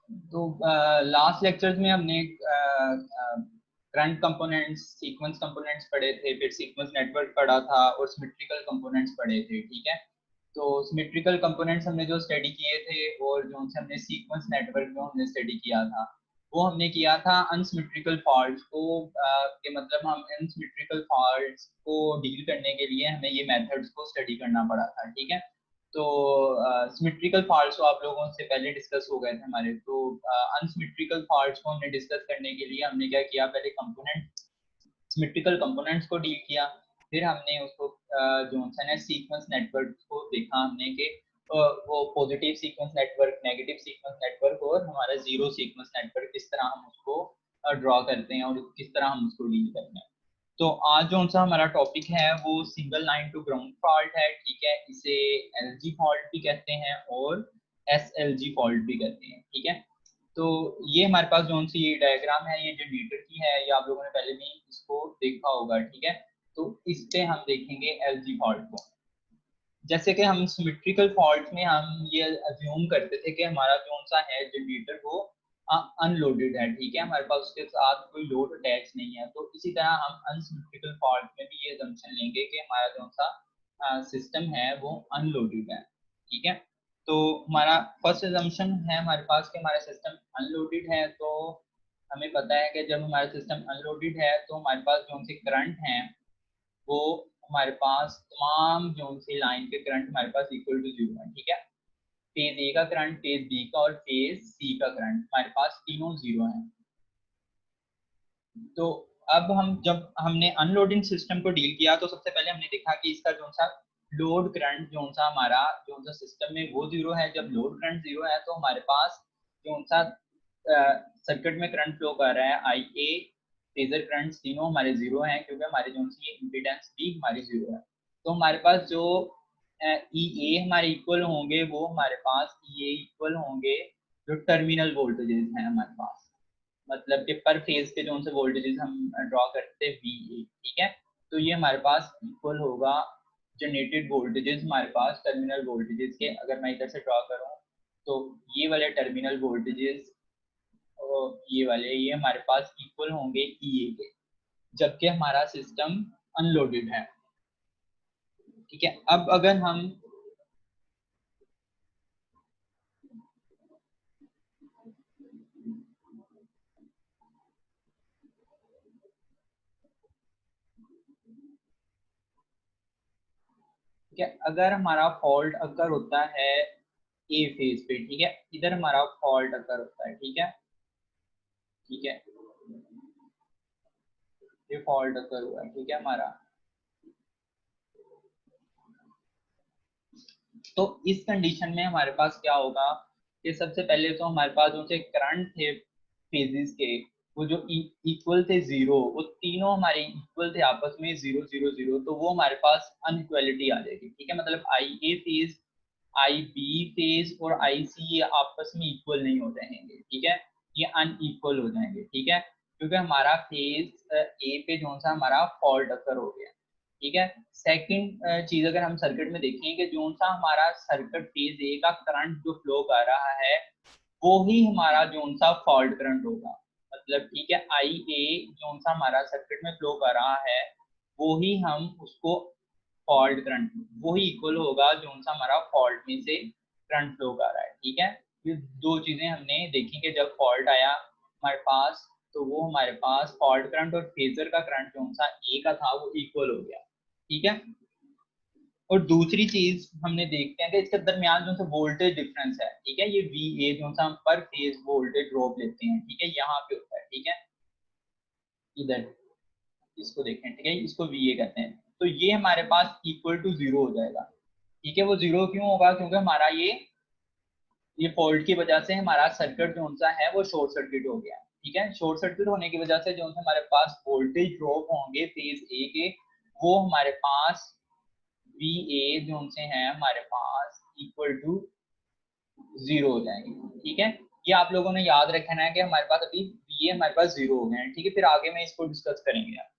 तो last lectures में हमने करंट कंपोनेंट्स, सीक्वेंस कंपोनेंट्स पढ़े थे, फिर सीक्वेंस नेटवर्क पढ़ा था और सिमेट्रिकल कंपोनेंट्स पढ़े थे। ठीक है, तो सिमेट्रिकल कंपोनेंट्स हमने जो स्टडी किए थे और जो से हमने सीक्वेंस नेटवर्क में हमने स्टडी किया था, वो हमने किया था अनसिमेट्रिकल फॉल्ट्स को के मतलब हम अनसिमेट्रिकल फॉल्ट्स को डील करने के लिए हमें ये मेथड्स को स्टडी करना पड़ा था। ठीक है, तो सिमेट्रिकल फॉल्ट्स तो आप लोगों से पहले डिस्कस हो गए थे हमारे। तो अनसिमेट्रिकल फॉल्ट्स को हमने डिस्कस करने के लिए हमने क्या किया, पहले कंपोनेंट सिमेट्रिकल कंपोनेंट्स को डील किया, फिर हमने उसको जो है सीक्वेंस नेटवर्क को देखा हमने कि वो positive sequence network, negative sequence network और हमारा जीरो सीक्वेंस नेटवर्क किस तरह हम उसको ड्रॉ करते हैं और किस तरह हम उसको डील करते हैं। तो आज जो सा हमारा टॉपिक है वो single line to ground fault है। ठीक है, इसे एलजी फॉल्ट भी कहते हैं और एसएलजी फॉल्ट भी कहते हैं। ठीक है, तो ये हमारे पास जो सी ये डायग्राम है, ये जनरेटर की है, ये आप लोगों ने पहले भी इसको देखा होगा। ठीक है, तो इस पे हम देखेंगे एलजी फॉल्ट को। जैसे कि हम सिमेट्रिकल फॉल्ट में हम ये अज्यूम करते थे कि हमारा जो सा है जनरेटर वो अनलोडेड है। ठीक है, हमारे पास उसके साथ कोई लोड अटैच नहीं है। तो इसी तरह हम अनसिमेट्रिकल फॉल्ट में भी ये अजम्पशन लेंगे कि हमारा जो सा सिस्टम है वो अनलोडेड है। ठीक है, तो हमारा फर्स्ट अजम्पशन है हमारे पास कि हमारा सिस्टम अनलोडेड है। तो हमें पता है कि जब हमारा सिस्टम अनलोडेड है तो हमारे पास जो से करंट है वो हमारे पास तमाम जो सी लाइन के करंट हमारे पास इक्वल टू जीरो है। ठीक है, फेज ए का करंट, फेज बी का और फेज सी का करंट हमारे पास तीनों जीरो है। तो अब हम जब हमने अनलोडिंग सिस्टम को डील किया तो सबसे पहले हमने देखा कि इसका जो सा लोड करंट जो सा हमारा जो सा सिस्टम में वो जीरो है। जब लोड करंट जीरो है तो हमारे पास जो सा सर्किट में करंट फ्लो कर रहा है आई ए फेजर करंट तीनों हमारे जीरो हैं, क्योंकि हमारी जो सी इम्पीडेंस भी हमारी जीरो है। तो हमारे पास जो ई ए हमारे इक्वल होंगे वो हमारे पास ई ए इक्वल होंगे जो टर्मिनल वोल्टेजेस हैं हमारे पास, मतलब कि पर फेज के जो से वोल्टेजेस हम ड्रॉ करते हैं वी ए। ठीक है, तो ये हमारे पास इक्वल होगा जनरेटेड वोल्टेजेस हमारे पास टर्मिनल वोल्टेजेस के। अगर मैं इधर से ड्रॉ करूं तो ये वाले टर्मिनल वोल्टेजेस और ये वाले ये हमारे पास इक्वल होंगे ई ए के, जबकि हमारा सिस्टम अनलोडेड है। ठीक है, अब अगर हम ठीक है, अगर हमारा फॉल्ट अगर होता है ए फेज पे, ठीक है, इधर हमारा फॉल्ट अगर होता है। ठीक है, ठीक है, ये फॉल्ट अगर हुआ है। ठीक है, हमारा तो इस कंडीशन में हमारे पास क्या होगा कि सबसे पहले तो हमारे पास जो से करंट थे फेजेस के वो जो इक्वल थे जीरो, वो तीनों हमारे इक्वल थे आपस में जीरो जीरो जीरो, तो वो हमारे पास अनइक्वालिटी आ जाएगी। ठीक है, मतलब आई A phase, I B phase और आई सी ये आपस में इक्वल नहीं हो रहेंगे। ठीक है, ये अनइक्वल हो जाएंगे। ठीक है, क्योंकि हमारा फेज ए पे जो सा हमारा फॉल्ट अकर हो गया। ठीक है, सेकंड चीज अगर हम सर्किट में देखें कि जो सा हमारा सर्किट फेज ए का करंट जो फ्लो कर रहा है वो ही हमारा जो सा फॉल्ट करंट होगा। मतलब ठीक है, आई ए जो सा हमारा सर्किट में फ्लो कर रहा है वो ही हम उसको फॉल्ट करंट, वो ही इक्वल होगा जो सा हमारा फॉल्ट में से करंट फ्लो कर रहा है। ठीक है, ये दो चीजें हमने देखी कि जब फॉल्ट आया हमारे पास तो वो हमारे पास फॉल्ट करंट और फेजर का करंट जो सा ए का था वो इक्वल हो गया। ठीक है, और दूसरी चीज हमने देखते हैं कि इसके दरमियान जो सा वोल्टेज डिफरेंस है। ठीक है, ये वी ए जो सा हम पर फेज वोल्टेज ड्रॉप लेते हैं। ठीक है, यहाँ पे होता है। ठीक है, इधर इसको देखें। ठीक है, इसको वी ए कहते हैं। तो ये हमारे पास इक्वल टू जीरो हो जाएगा। ठीक है, वो जीरो क्यों होगा, क्योंकि हमारा ये फॉल्ट की वजह से हमारा सर्किट जो सा है वो शॉर्ट सर्किट हो गया। ठीक है, शॉर्ट सर्किट होने की वजह से जो हमारे पास वोल्टेज ड्रॉप होंगे फेज ए के वो हमारे पास वी ए जो से है हमारे पास इक्वल टू जीरो हो जाएंगे। ठीक है, ये आप लोगों ने याद रखना है कि हमारे पास अभी वी ए हमारे पास जीरो हो गए हैं। ठीक है, फिर आगे में इसको डिस्कस करेंगे।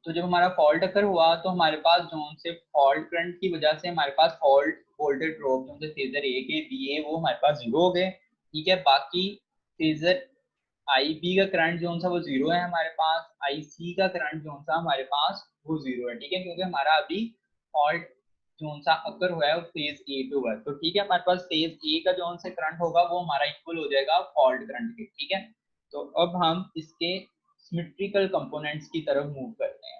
तो जब हमारा फॉल्ट अकर हुआ तो हमारे पास जोन से फॉल्ट करंट की वजह से हमारे पास फॉल्ट वोल्टेज ड्रॉप जो से फेजर ए के दिए वो हमारे पास जीरो हो गए, ठीक है। बाकी फेजर आई बी का करंट जो सा वो जीरो है हमारे पास, आई सी का करंट जो सा हमारे पास वो जीरो है, ठीक है, क्योंकि हमारा अभी फॉल्ट जो सा अकर हुआ है वो फेज ए पे हुआ है। तो ठीक है, हमारे पास फेज ए का जो सा करंट होगा वो हमारा इक्वल हो जाएगा फॉल्ट करंट के, ठीक है। तो अब हम इसके सिमेट्रिकल कंपोनेंट्स की तरफ मूव करते हैं।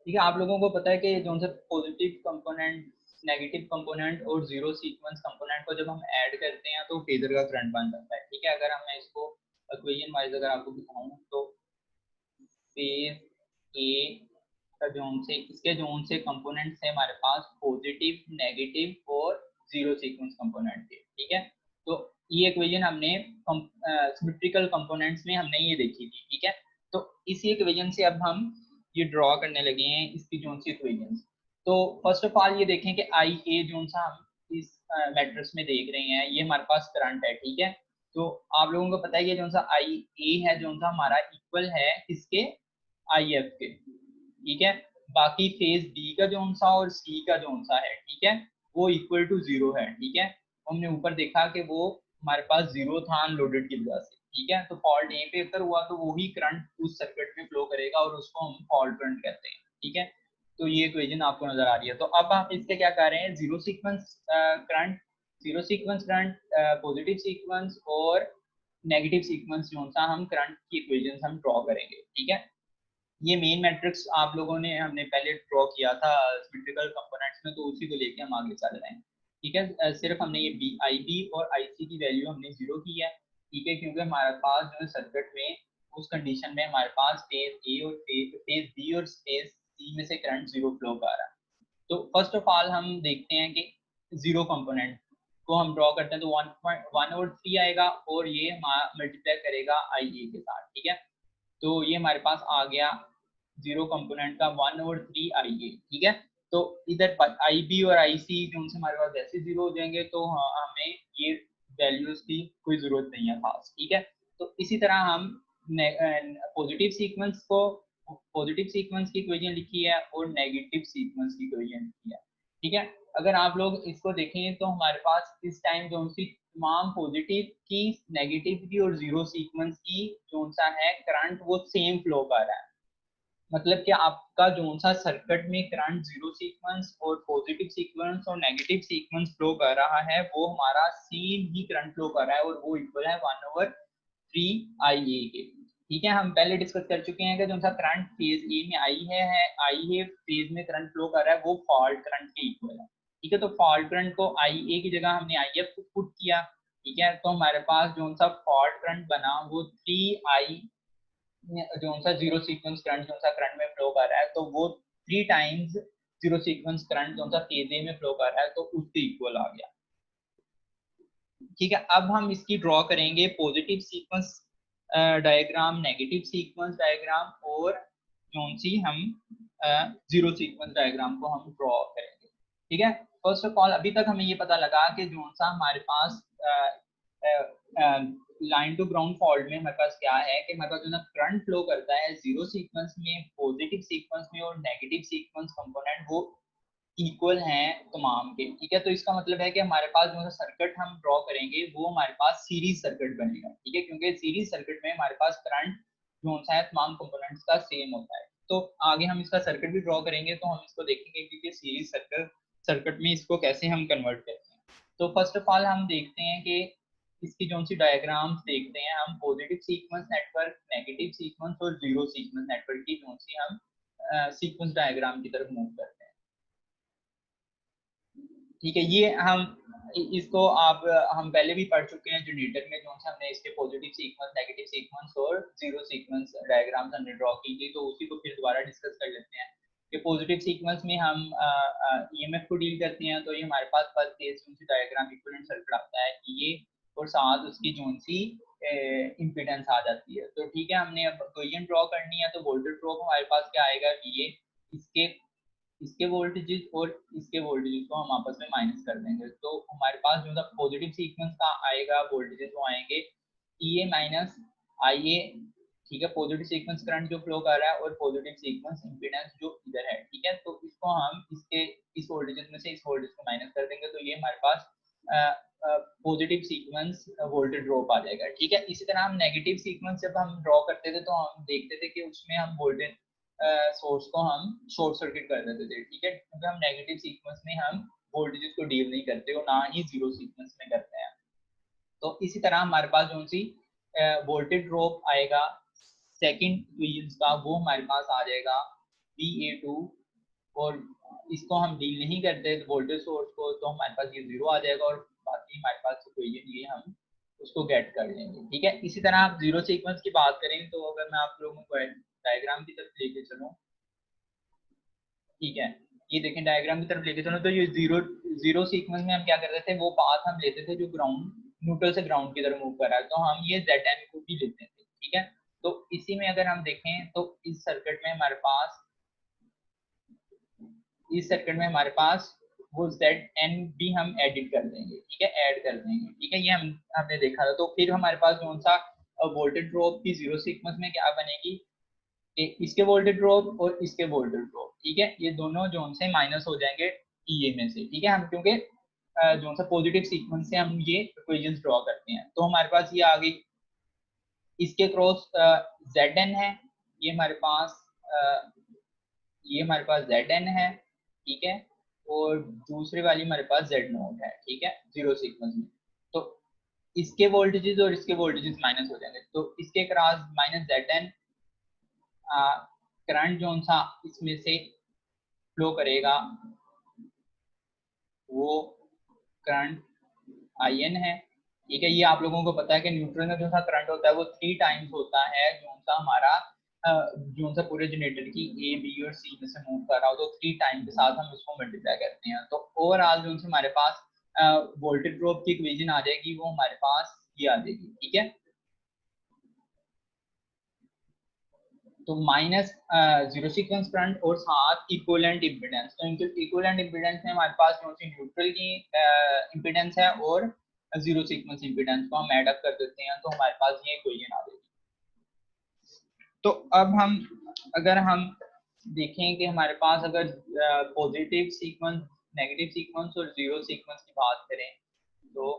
ठीक है, आप लोगों को पता है कि जो से पॉजिटिव कंपोनेंट, नेगेटिव कंपोनेंट और जीरो सीक्वेंस कंपोनेंट को जब हम ऐड करते हैं तो फेजर का करंट बन जाता है, ठीक है। अगर मैं इसको इक्वेशन वाइज अगर आपको दिखाऊं तो फेज ए का जोन से इसके जोन से कंपोनेंट्स है हमारे पास पॉजिटिव, नेगेटिव और जीरो सीक्वेंस कंपोनेंट के, ठीक है। तो ये इक्वेशन हमने सिमेट्रिकल कंपोनेंट्स में हमने ये देखी थी, ठीक है। तो इसी इक्वेशन से अब हम ये ड्रॉ करने लगे हैं इसकी जोन सी इक्वेशन। तो फर्स्ट ऑफ ऑल ये देखें कि आई ए जोन सा हम इस मैट्रिक्स में देख रहे हैं, ये हमारे पास करंट है, ठीक है। तो आप लोगों को पता है कि जोन सा आई ए है जोन सा हमारा इक्वल है इसके आई एफ के, ठीक है। बाकी फेज बी का जोन सा और सी का जोन सा है, ठीक है, वो इक्वल टू जीरो है, ठीक है। हमने ऊपर देखा कि वो हमारे पास जीरो था अनलोडेड की वजह से, ठीक है। तो फॉल्ट ए पे अगर हुआ तो वही करंट उस सर्किट में फ्लो करेगा और उसको हम फॉल्ट करंट कहते हैं, ठीक है। तो ये इक्वेशन आपको नजर आ रही है। तो अब हम इसके क्या कर रहे हैं, zero sequence current, zero sequence current, positive sequence और नेगेटिव सीक्वेंस जो सा हम करंट की इक्वेशन हम ड्रॉ करेंगे, ठीक है। ये मेन मैट्रिक्स आप लोगों ने हमने पहले ड्रॉ किया था सिमेट्रिकल कंपोनेंट्स में, तो उसी को लेके हम आगे चल रहे हैं, ठीक है। सिर्फ हमने ये बी आई बी और आई सी की वैल्यू हमने जीरो की है, ठीक है, क्योंकि हमारे पास जो है सर्किट में उस कंडीशन में हमारे पास फेज ए और फेज बी और फेज सी में से करंट जीरो फ्लो कर रहा है। तो फर्स्ट ऑफ ऑल हम देखते हैं कि जीरो कंपोनेंट को हम ड्रॉ करते हैं तो 1/3 आएगा और ये मल्टीप्लाई करेगा आई ए के साथ, ठीक है। तो ये हमारे पास आ गया जीरो कंपोनेंट का 1/3 आई ए, ठीक है। तो इधर आई बी और आई सी जो उनसे हमारे पास ऐसे जीरो हो जाएंगे, तो हमें ये वैल्यूज की कोई जरूरत नहीं है खास, ठीक है। तो इसी तरह हम पॉजिटिव सीक्वेंस को, पॉजिटिव सीक्वेंस की इक्वेशन लिखी है और नेगेटिव सीक्वेंस की इक्वेशन लिखी है, ठीक है। अगर आप लोग इसको देखें तो हमारे पास इस टाइम जो सी तमाम पॉजिटिव की, नेगेटिव की और जीरो सीक्वेंस की जो सा है करंट वो सेम फ्लो कर रहा है। मतलब कि आपका जो सा सर्किट में करंट जीरो सीक्वेंस और पॉजिटिव सीक्वेंस और नेगेटिव सीक्वेंस फ्लो कर रहा है वो हमारा सेम ही करंट फ्लो कर रहा है और वो इक्वल है 1/3 आई ए के, ठीक है। हम पहले डिस्कस कर चुके हैं कि जो सा करंट फेज ए में आई है फेज में करंट फ्लो कर रहा है वो फॉल्ट करंट के इक्वल है, ठीक है। तो फॉल्ट करंट को आई ए की जगह हमने आई एफ पुट किया, ठीक है। तो हमारे पास जो सा फॉल्ट करंट बना वो 3 आई जो सा जीरो सीक्वेंस करंट जो सा करंट में फ्लो कर रहा है तो वो 3 टाइम्स जीरो सीक्वेंस करंट जो सा फेज ए में फ्लो कर रहा है तो उसके इक्वल आ गया, ठीक है। अब हम इसकी ड्रॉ करेंगे positive sequence diagram, negative sequence diagram और जोन सी हम जीरो सीक्वेंस डायग्राम को हम ड्रॉ करेंगे, ठीक है। फर्स्ट ऑफ ऑल अभी तक हमें ये पता लगा कि जोन सा हमारे पास लाइन टू ग्राउंड फॉल्ट में हमारे पास क्या है कि हमारे पास जो ना करंट फ्लो करता है जीरो सीक्वेंस में, पॉजिटिव सीक्वेंस में और नेगेटिव सीक्वेंस कंपोनेंट वो इक्वल हैं तमाम के, ठीक है। तो इसका मतलब है कि हमारे पास जो सर्किट हम ड्रॉ करेंगे वो हमारे पास सीरीज सर्किट बनेगा, ठीक है, क्योंकि सीरीज सर्किट में हमारे पास करंट जो सा है तमाम कंपोनेंट्स का सेम होता है। तो आगे हम इसका सर्किट भी ड्रॉ करेंगे तो हम इसको देखेंगे कि सीरीज सर्किट सर्किट में इसको कैसे हम कन्वर्ट करते हैं। तो फर्स्ट ऑफ ऑल हम देखते हैं कि इसकी जो सी डायग्राम्स देखते हैं हम positive sequence network, negative sequence और जीरो सीक्वेंस नेटवर्क की जो सी हम सीक्वेंस डायग्राम की तरफ मूव करते हैं, ठीक है। ये हम इसको आप हम पहले भी पढ़ चुके हैं जनरेटर में जो हमने इसके पॉजिटिव सीक्वेंस, नेगेटिव सीक्वेंस और जीरो सीक्वेंस डायग्राम्स हमने ड्रॉ की थी, तो उसी को फिर दोबारा डिस्कस कर लेते हैं कि पॉजिटिव सीक्वेंस में हम ईएमएफ को डील करते हैं। तो ये हमारे पास first phase zone C diagram equivalent circuit आता है कि ये और साथ उसकी जोन सी इम्पीडेंस आ जाती है। तो ठीक है, हमने अब इक्वेशन ड्रॉ करनी है तो वोल्टेज ड्रॉप हमारे पास क्या आएगा कि ये इसके इसके वोल्टेजेस और इसके वोल्टेजेस को हम आपस में माइनस कर देंगे, तो हमारे पास जो है पॉजिटिव सीक्वेंस का आएगा वोल्टेजेस वो आएंगे EA माइनस IA, ठीक है, पॉजिटिव सीक्वेंस करंट जो फ्लो कर रहा है और पॉजिटिव सीक्वेंस इंपीडेंस जो इधर है, ठीक है। तो इसको हम इसके इस वोल्टेजेस में से इस वोल्टेज को माइनस कर देंगे, तो ये हमारे पास पॉजिटिव सीक्वेंस वोल्टेज ड्रॉप आ जाएगा, ठीक है। इसी तरह हम नेगेटिव सीक्वेंस जब हम ड्रॉ करते थे तो हम देखते थे कि उसमें हम वोल्टेज सोर्स को हम शॉर्ट सर्किट कर देते थे, ठीक है, क्योंकि हम नेगेटिव सीक्वेंस में हम वोल्टेजेस को डील नहीं करते और ना ही जीरो सीक्वेंस में करते हैं। तो इसी तरह हमारे पास जो सी वोल्टेज ड्रॉप आएगा सेकंड इक्वेशन का, वो हमारे पास आ जाएगा VA2, और इसको हम डील नहीं करते वोल्टेज सोर्स को, तो हमारे पास ये जीरो आ जाएगा और बाकी हमारे पास इक्वेशन ये हम उसको गेट कर लेंगे, ठीक है। इसी तरह आप जीरो सीक्वेंस की बात करें तो अगर मैं आप लोगों को डायग्राम की तरफ लेके चलूं, ठीक है, ये देखें डायग्राम की तरफ लेके चलो, तो ये जीरो जीरो सीक्वेंस में हम क्या करते थे, वो पाथ हम लेते थे जो ग्राउंड न्यूट्रल से ग्राउंड की तरफ मूव कर रहा है, तो हम ये ZN को भी लेते थे, ठीक है। तो इसी में अगर हम देखें तो इस सर्किट में हमारे पास वो ZN भी हम एडिट कर देंगे, ठीक है, ऐड कर देंगे, ठीक है, ये हमने देखा था। तो फिर हमारे पास कौन सा वोल्टेज ड्रॉप की जीरो सीक्वेंस में क्या बनेगी, इसके वोल्टेज ड्रॉप और इसके वोल्टेज ड्रॉप, ठीक है, ये दोनों जोन से माइनस हो जाएंगे EA में से, ठीक है। हम क्योंकि जोन सा पॉजिटिव सीक्वेंस से हम ये इक्वेशंस ड्रॉ करते हैं, तो हमारे पास ये आ गई, इसके क्रॉस ZN है, ये हमारे पास ZN है, ठीक है, और दूसरी वाली हमारे पास Z0 है, ठीक है, जीरो सीक्वेंस में। तो इसके वोल्टेजेस और इसके वोल्टेजेस माइनस हो जाएंगे, तो इसके क्रॉस माइनस ZN करंट जो सा इसमें से फ्लो करेगा वो करंट IN है, ठीक है। ये आप लोगों को पता है कि न्यूट्रल में जो सा करंट होता है वो 3 टाइम्स होता है जो सा हमारा जो सा पूरे जनरेटर की A B और C में से मूव कर रहा हो, तो 3 टाइम के साथ हम इसको मल्टीप्लाई करते हैं, तो ओवरऑल जो से हमारे पास वोल्टेज ड्रॉप की इक्वेशन आ जाएगी, वो हमारे पास ये आ जाएगी, ठीक है। तो माइनस जीरो सीक्वेंस करंट और साथ इक्विवेलेंट इंपीडेंस, तो इनके इक्विवेलेंट इंपीडेंस में हमारे पास कौन सी न्यूट्रल की इंपीडेंस है और जीरो सीक्वेंस इंपीडेंस को हम ऐड अप कर देते हैं, तो हमारे पास ये इक्वेशन आ जाएगी। तो अब अगर हम देखें कि हमारे पास अगर पॉजिटिव सीक्वेंस, नेगेटिव सीक्वेंस और जीरो सीक्वेंस की बात करें, तो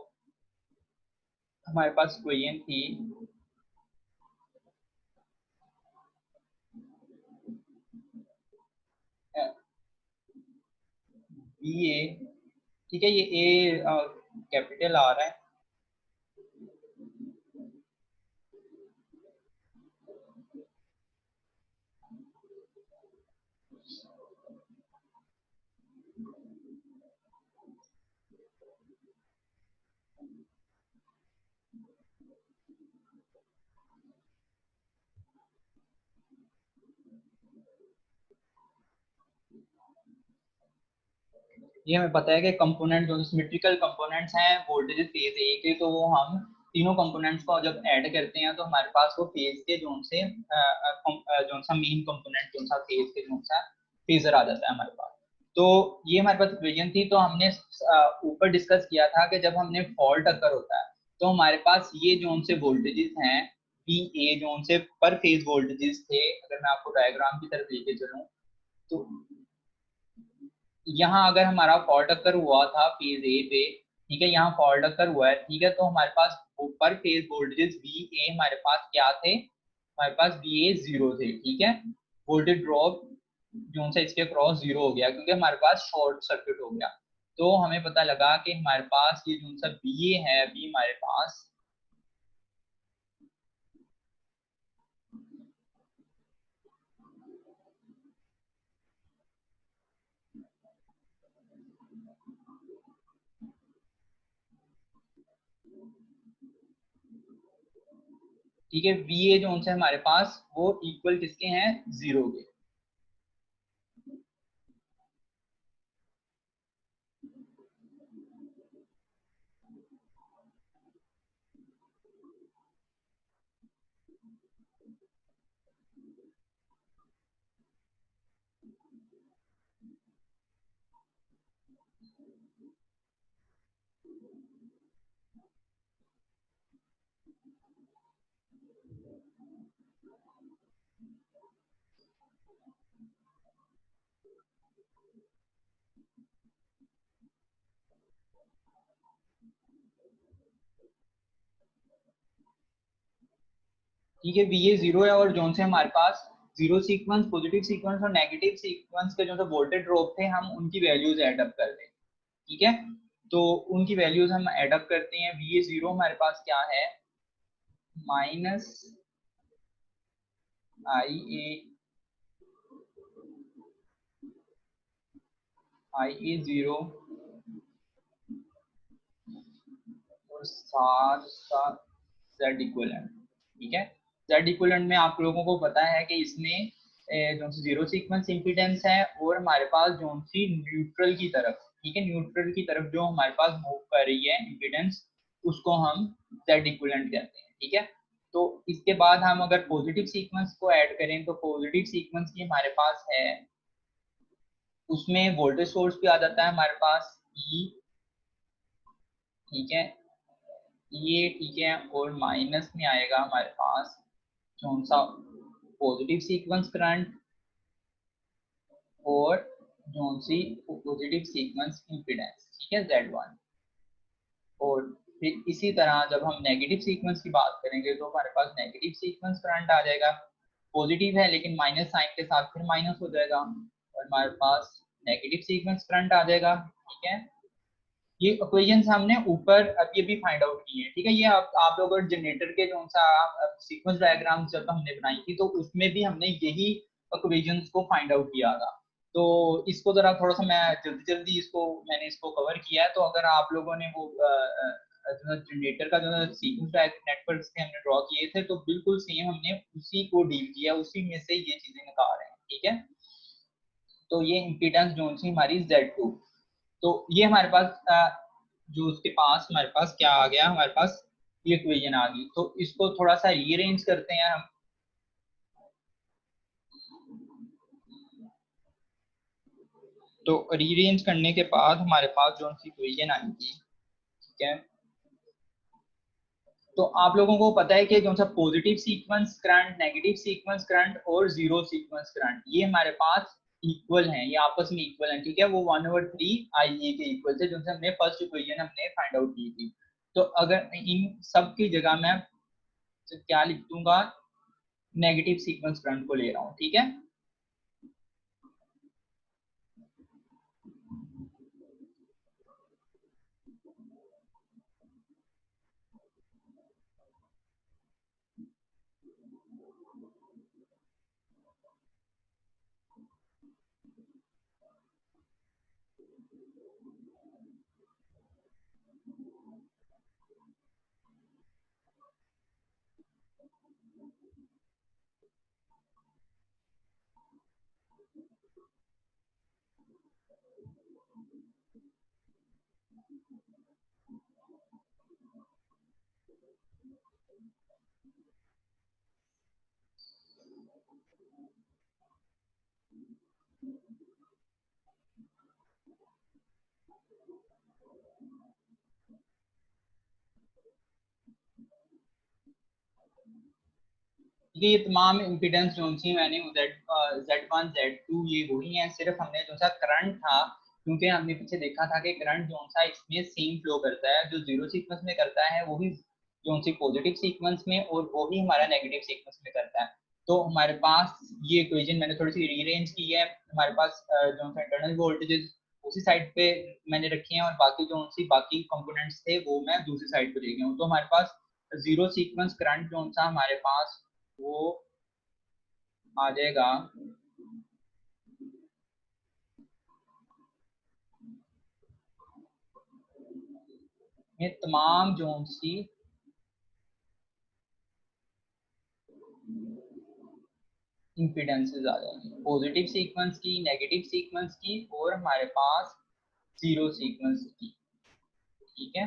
हमारे पास इक्वेशन थी BA, ठीक है, ये A कैपिटल आ रहा है, ये हमें पता है कि कंपोनेंट जो सिमेट्रिकल कंपोनेंट्स हैं वोल्टेज फेज ए के, तो वो हम तीनों कंपोनेंट्स को जब ऐड करते हैं तो हमारे पास वो फेज के जोन से जोन सा मेन कंपोनेंट जोन सा फेज के जोन सा फेजर आ जाता है हमारे पास। तो ये हमारे पास इक्वेशन थी, तो हमने ऊपर डिस्कस किया था कि जब हमने फॉल्ट अकर होता है तो हमारे पास ये जोन से वोल्टेजेस हैं बी ए जोन से पर फेज वोल्टेजेस थे। अगर मैं आपको डायग्राम की तरफ लेके चलूं तो यहाँ अगर हमारा फॉल्ट अकर हुआ था फेज ए पे, ठीक है, यहाँ फॉल्ट अकर हुआ है, ठीक है, तो हमारे पास ऊपर फेज वोल्टेजेस वी ए हमारे पास क्या थे, हमारे पास वी ए जीरो थे, ठीक है। वोल्टेज ड्रॉप जो सा इसके क्रॉस जीरो हो गया क्योंकि हमारे पास शॉर्ट सर्किट हो गया, तो हमें पता लगा कि हमारे पास ये जो सा बी ए है बी हमारे पास ठीक है, वी ए जो से हमारे पास वो इक्वल किसके हैं, जीरो के। ठीक है, वीए जीरो है और जोन से हमारे पास जीरो सीक्वेंस, पॉजिटिव सीक्वेंस और नेगेटिव सीक्वेंस के जो वोल्टेज ड्रॉप थे हम उनकी वैल्यूज ऐड अप कर दें। ठीक है, तो उनकी वैल्यूज हम ऐड अप करते हैं। वीए जीरो हमारे पास क्या है, माइनस आई ए जीरो और साथ साथ जेड इक्वलेंट। ठीक है, जेड इक्वलेंट में आप लोगों को पता है कि इसमें जो सी जीरो सीक्वेंस इम्पीडेंस है और हमारे पास जो सी न्यूट्रल की तरफ, ठीक है, न्यूट्रल की तरफ जो हमारे पास मूव कर रही है इम्पीडेंस, उसको हम जेड इक्वलेंट कहते हैं। ठीक है, तो इसके बाद हम अगर पॉजिटिव सीक्वेंस को ऐड करें तो पॉजिटिव सीक्वेंस की हमारे पास है, उसमें वोल्टेज सोर्स भी आ जाता है हमारे पास ई। ठीक है, ये ठीक है, और माइनस में आएगा हमारे पास कौन सा, पॉजिटिव सीक्वेंस करंट और कौन सी पॉजिटिव सीक्वेंस इम्पीडेंस। ठीक है, Z1। और फिर इसी तरह जब हम नेगेटिव सीक्वेंस की बात करेंगे तो हमारे पास नेगेटिव सीक्वेंस करंट आ जाएगा, पॉजिटिव है लेकिन माइनस साइन के साथ फिर माइनस हो जाएगा और हमारे पास नेगेटिव सीक्वेंस करंट आ जाएगा। ठीक है, ये इक्वेशंस हमने ऊपर अभी अभी फाइंड आउट की है। ठीक है, ये आप लोग जनरेटर के जो सा सीक्वेंस डायग्राम जब हमने बनाई थी तो उसमें भी हमने यही इक्वेशंस को फाइंड आउट किया था। तो इसको जरा थोड़ा सा मैं जल्दी जल्दी इसको मैंने इसको कवर किया है। तो अगर आप लोगों ने वो जो जनरेटर का जो सीक्वेंस नेटवर्क थे हमने ड्रॉ किए थे तो बिल्कुल सेम हमने उसी को डील किया, उसी में से ये चीजें निकाल रहे हैं। ठीक है, तो ये इम्पीडेंस जो सी हमारी Z2। तो ये हमारे पास जो उसके पास हमारे पास क्या आ गया, हमारे पास ये इक्वेशन आ गई। तो इसको थोड़ा सा रीअरेंज करते हैं हम। तो रीअरेंज करने के बाद हमारे पास जो सी इक्वेशन आएगी, ठीक है, तो आप लोगों को पता है कि कौन सा positive sequence current, negative sequence current और जीरो सीक्वेंस करंट ये हमारे पास इक्वल हैं, ये आपस में इक्वल हैं। ठीक है, वो 1/3 IE के इक्वल थे, जो हमने फर्स्ट इक्वेशन हमने फाइंड आउट की थी। तो अगर इन सब की जगह मैं क्या लिख दूंगा, नेगेटिव सीक्वेंस करंट को ले रहा हूँ। ठीक है, ये तमाम इम्पीडेंस जो सी मैंने Z1 Z2 ये वही है, सिर्फ हमने जो सा करंट था, क्योंकि हमने पीछे देखा था कि करंट जो सा इसमें सेम फ्लो करता है जो जीरो सीक्वेंस में करता है, वो भी जो सी पॉजिटिव सीक्वेंस में और वो भी हमारा नेगेटिव सीक्वेंस में करता है। तो हमारे पास ये इक्वेशन मैंने थोड़ी सी रीअरेंज की है। हमारे पास जो सा इंटरनल वोल्टेजेस उसी साइड पे मैंने रखे हैं और बाकी जो सी बाकी कंपोनेंट्स थे वो मैं दूसरी साइड पे ले गया हूँ। तो हमारे पास जीरो सीक्वेंस करंट जो सा हमारे पास वो आ जाएगा ये तमाम जोन्स की इम्पीडेंसेस आ जाएंगी, पॉजिटिव सीक्वेंस की, नेगेटिव सीक्वेंस की और हमारे पास जीरो सीक्वेंस की। ठीक है,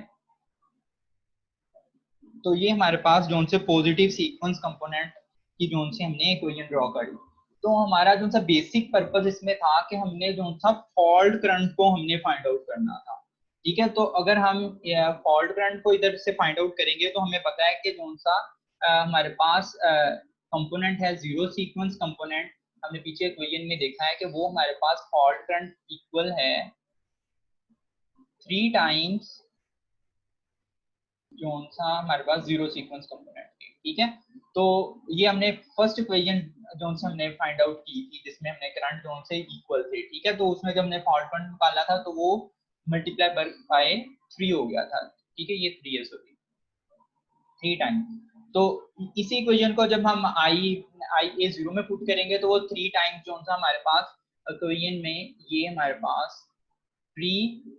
तो ये हमारे पास जोन से पॉजिटिव सीक्वेंस कंपोनेंट की जोन से हमने इक्वेशन ड्रॉ करी। तो हमारा जो सा बेसिक पर्पस इसमें था कि हमने जो सा फॉल्ट करंट को हमने फाइंड आउट करना था। ठीक है, तो अगर हम फॉल्ट करंट को इधर से फाइंड आउट करेंगे तो हमें पता है कि जो सा हमारे पास कंपोनेंट है जीरो सीक्वेंस कंपोनेंट, हमने पीछे इक्वेशन में देखा है कि वो हमारे पास फॉल्ट करंट इक्वल है 3 टाइम्स जो सा हमारे पास जीरो सीक्वेंस कंपोनेंट है, ठीक है। तो ये हमने फर्स्ट इक्वेशन जो से हमने फाइंड आउट की थी जिसमें हमने करंट जोन से इक्वल थे, ठीक है। तो उसमें जब हमने फॉल्ट करंट निकाला था तो वो मल्टीप्लाई बाय 3 हो गया था, ठीक है। ये 3 है, सॉरी 3 टाइम। तो इसी इक्वेशन को जब हम आई ए जीरो में पुट करेंगे तो वो 3 टाइम जो सा हमारे पास इक्वेशन में ये हमारे पास 3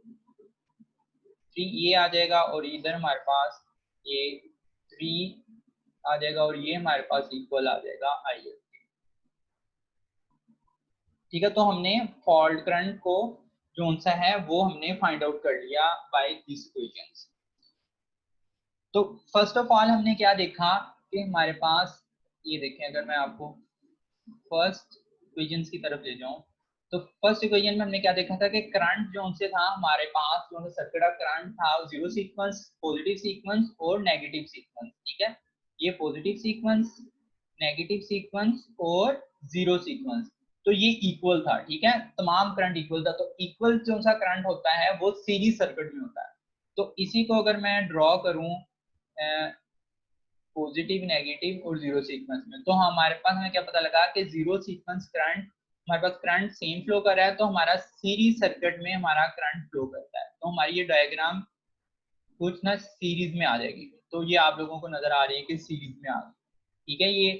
ये आ जाएगा और इधर हमारे पास ये 3 आ जाएगा और ये हमारे पास इक्वल आ जाएगा आई एफ, ठीक है। तो हमने फॉल्ट करंट को जो सा है वो हमने फाइंड आउट कर लिया बाय दिस इक्वेशंस। तो फर्स्ट ऑफ ऑल हमने क्या देखा कि हमारे पास ये देखें, अगर मैं आपको फर्स्ट इक्वेशंस की तरफ ले जाऊं तो फर्स्ट इक्वेशन में हमने क्या देखा था कि करंट जो से था हमारे पास जो सर्किट ऑफ करंट था जीरो सीक्वेंस, पॉजिटिव सीक्वेंस और नेगेटिव सीक्वेंस, ठीक है। ये पॉजिटिव सीक्वेंस, नेगेटिव सीक्वेंस और जीरो सीक्वेंस, तो ये इक्वल था, ठीक है। तमाम करंट इक्वल था। तो इक्वल जो सा करंट होता है वो सीरीज सर्किट में होता है। तो इसी को अगर मैं ड्रॉ करूं पॉजिटिव, नेगेटिव और जीरो सीक्वेंस में, तो हमारे पास हमें क्या पता लगा कि जीरो सीक्वेंस करंट हमारे पास करंट सेम फ्लो कर रहा है, तो हमारा सीरीज सर्किट में हमारा करंट फ्लो करता है। तो हमारी ये डायग्राम कुछ ना सीरीज में आ जाएगी। तो ये आप लोगों को नजर आ रही है कि सीरीज में आ गई, ठीक है। ये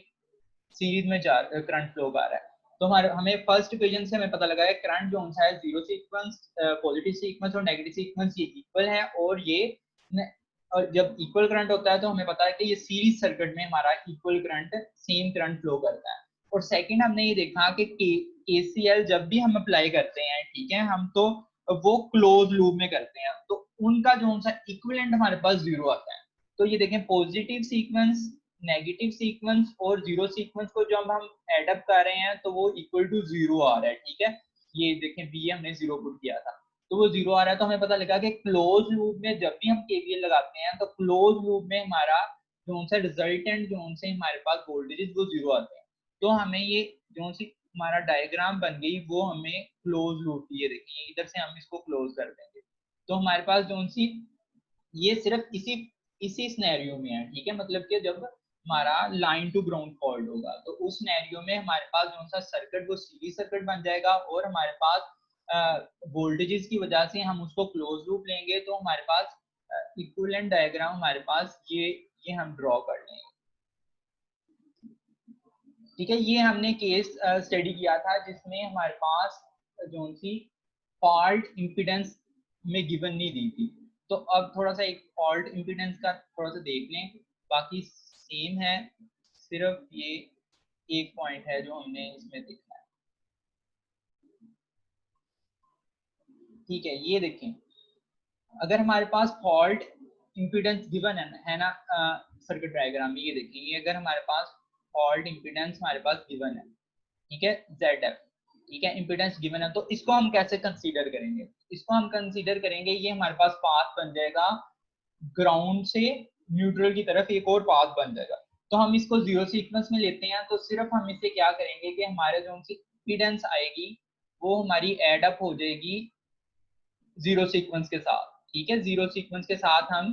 सीरीज में करंट फ्लो कर रहा है। तो हमारे हमें फर्स्ट इक्वेशन से हमें पता लगा है करंट जो है जीरो सीक्वेंस, पॉजिटिव सीक्वेंस और नेगेटिव सीक्वेंस ये इक्वल है, और ये और जब इक्वल करंट होता है तो हमें पता है कि ये सीरीज सर्किट में हमारा equal current, same current flow करता है। और सेकंड हमने ये देखा कि केसीएल जब भी हम अप्लाई करते हैं, ठीक है, हम तो वो क्लोज लूप में करते हैं, तो उनका जो सा इक्विवेलेंट हमारे पास जीरो आता है। तो ये देखें पॉजिटिव सीक्वेंस, नेगेटिव सीक्वेंस और जीरो सीक्वेंस को जब हम एडअप कर रहे हैं तो वो इक्वल टू जीरो आ रहा है, ठीक है। ये देखें बी हमने जीरो पुट किया था तो वो जीरो आ रहा है। तो हमें पता लगा कि क्लोज लूप में जब भी हम केवीएल लगाते हैं तो क्लोज लूप में हमारा जो सा रिजल्टेंट जो से हमारे पास वोल्टेज वो जीरो आते हैं। तो हमें ये जो सी हमारा डायग्राम बन गई वो हमें क्लोज लूप की, ये देखिए इधर से हम इसको क्लोज कर देंगे। तो हमारे पास जो सी ये सिर्फ इसी सिनेरियो में है, ठीक है। मतलब कि जब हमारा लाइन टू ग्राउंड फॉल्ट होगा तो उस सिनेरियो में हमारे पास जो सा सर्किट वो सीरीज सर्किट बन जाएगा, और हमारे पास वोल्टेजेस की वजह से हम उसको क्लोज लूप लेंगे, तो हमारे पास इक्विवेलेंट डायग्राम हमारे पास ये हम ड्रॉ कर लेंगे, ठीक है। ये हमने केस स्टडी किया था जिसमें हमारे पास जो सी फॉल्ट इंपिडेंस में गिवन नहीं दी थी। तो अब थोड़ा सा एक फॉल्ट इंपिडेंस का थोड़ा सा देख लें, बाकी सेम है, सिर्फ ये एक पॉइंट है जो हमने इसमें देखा है, ठीक है। ये देखें अगर हमारे पास फॉल्ट इंपिडेंस गिवन है ना सर्किट डायग्राम में, ये देखेंगे अगर हमारे पास फॉल्ट इंपिडेंस हमारे पास गिवन है, ठीक है, ZF, ठीक है, इंपिडेंस गिवन है, तो इसको हम कैसे कंसीडर करेंगे? इसको हम कंसीडर करेंगे, ये हमारे पास पाथ बन जाएगा ग्राउंड से न्यूट्रल की तरफ, एक और पाथ बन जाएगा। तो हम इसको जीरो सीक्वेंस में लेते हैं, तो सिर्फ हम इसे क्या करेंगे कि हमारे जो सी इंपिडेंस आएगी वो हमारी एड अप हो जाएगी जीरो सीक्वेंस के साथ, ठीक है। जीरो सीक्वेंस के साथ हम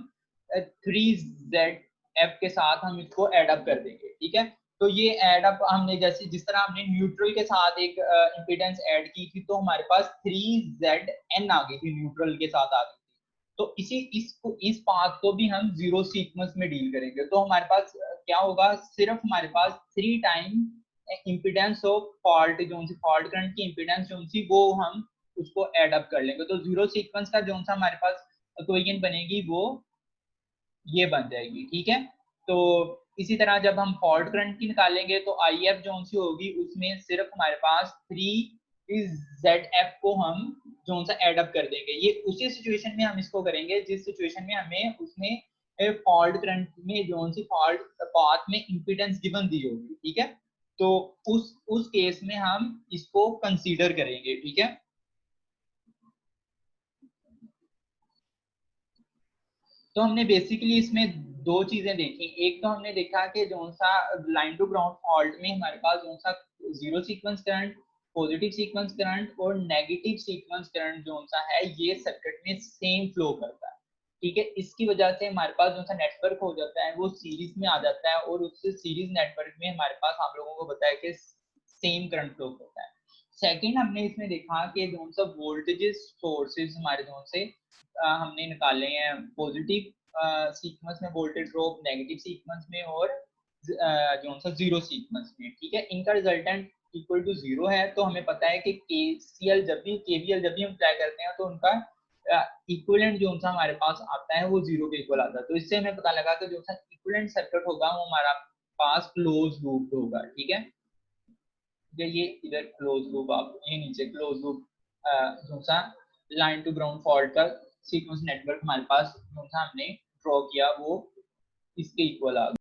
3ZF के साथ हम इसको एड अप कर देंगे, ठीक है। तो ये एड अप हमने जैसे जिस तरह हमने न्यूट्रल के साथ एक इंपीडेंस ऐड की थी तो हमारे पास 3ZN आ गई थी, न्यूट्रल के साथ आ गई थी। तो इस पाथ को भी हम जीरो सीक्वेंस में डील करेंगे, तो हमारे पास क्या होगा, सिर्फ हमारे पास 3 टाइम इंपीडेंस ऑफ फॉल्ट जो सी फॉल्ट करंट की इंपीडेंस जो सी वो हम उसको एड अप कर लेंगे। तो जीरो सीक्वेंस का जो सा हमारे पास इक्वेशन बनेगी वो ये बन जाएगी, ठीक है। तो इसी तरह जब हम फॉल्ट करंट की निकालेंगे तो आई एफ जो सी होगी उसमें सिर्फ हमारे पास 3ZF को हम जो सा एड अप कर देंगे। ये उसी सिचुएशन में हम इसको करेंगे जिस सिचुएशन में हमें उसमें फॉल्ट करंट में जो सी फॉल्ट पाथ में इंपीडेंस गिवन दी होगी, ठीक है। तो उस केस में हम इसको कंसीडर करेंगे, ठीक है। तो हमने बेसिकली इसमें दो चीजें देखी। एक तो हमने देखा कि जो सा लाइन टू ग्राउंड फॉल्ट में हमारे पास जो सा zero sequence current, positive sequence current और नेगेटिव सीक्वेंस करंट जो सा है ये सर्किट में सेम फ्लो करता है, ठीक है। इसकी वजह से हमारे पास जो सा नेटवर्क हो जाता है वो सीरीज में आ जाता है, और उससे सीरीज नेटवर्क में हमारे पास आप लोगों को पता है कि सेम करंट फ्लो करता है। सेकंड हमने इसमें देखा कि जो सा वोल्टेजेस सोर्सेज हमारे जो से हमने निकाले हैं पॉजिटिव सीक्वेंस में वोल्टेज ड्रॉप, नेगेटिव सीक्वेंस में और जो सा जीरो सीक्वेंस में, ठीक है। इनका रिजल्टेंट इक्वल टू जीरो है, तो हमें पता है कि केसीएल जब भी केवीएल जब भी हम अप्लाई करते हैं तो उनका इक्विवेलेंट जो सा हमारे पास आता है वो जीरो के इक्वल आता है। तो इससे हमें पता लगा कि जो सा इक्विवेलेंट सर्किट होगा वो हमारा पास क्लोज लूप होगा, ठीक है। ये इधर क्लोज लूप, आप ये नीचे क्लोज लूप जो सा लाइन टू ग्राउंड फॉल्ट का सीक्वेंस नेटवर्क हमारे पास जो सा हमने ड्रॉ किया वो इसके इक्वल आ गया।